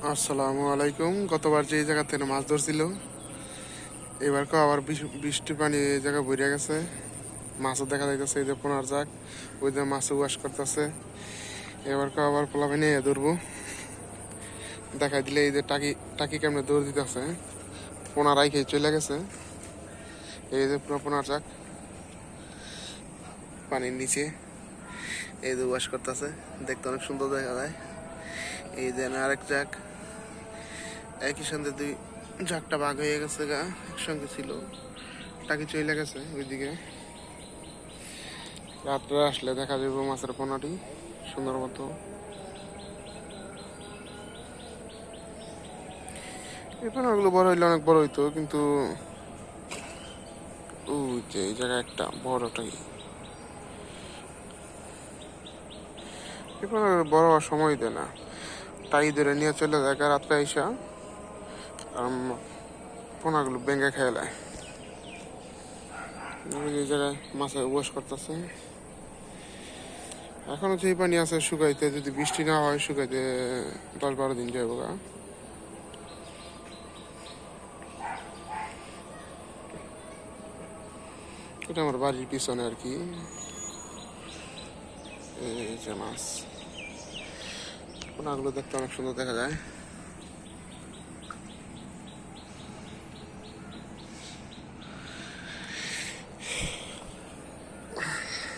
আসসালামু আলাইকুম। গতবার যে জায়গা থেকে মাছ ধরছিল, এবার কেউ আবার বৃষ্টি পানি এই জায়গা ভরে গেছে। মাছও দেখা যাইতেছে, এই যে পোনার জাগ, ওই যে মাছও ওয়াশ করতেছে। এবার কেউ আবার পোলাপে নিয়ে ধরবো। দেখাই দিলে এই যে টাকি টাকি কেমনে দৌড় দিতেছে, পোনা রাইখে চলে গেছে। এই যে পুরো পোনার জাগ পানির নিচে, এই যে ওয়াশ করতেছে, দেখতে অনেক সুন্দর দেখা যায়। এই যে আরেক জাগ, একই সঙ্গে দুই ঝাঁকটা ভাগ হয়ে গেছে গা, একসঙ্গে ছিল, টাকি চলে গেছে ওইদিকে। রাত্রে আসলে দেখা যাবে মাছের পোনাটি সুন্দর মতো। এই পোনাগুলো বড় হইলে অনেক বড় হইতো, কিন্তু ওই যে এই জায়গায় একটা বড়টাই, এই পোনাগুলো বড় হওয়ার সময় দেয় না, টাই ধরে নিয়ে চলে যায় রাত্রে আইসা, পোনাগুলো ভেঙে খেয়ে নেয়। এই জায়গায় মাছে ওয়াশ করতেছে। এখনো যেই পানি আছে শুকাইতে, যদি বৃষ্টি না হয় শুকাইতে 10-12 দিন যাবো গা। এটা আমার বাড়ির পিছনে আর কি। এই যে মাছ, পোনাগুলো দেখতে অনেক সুন্দর দেখা যায়।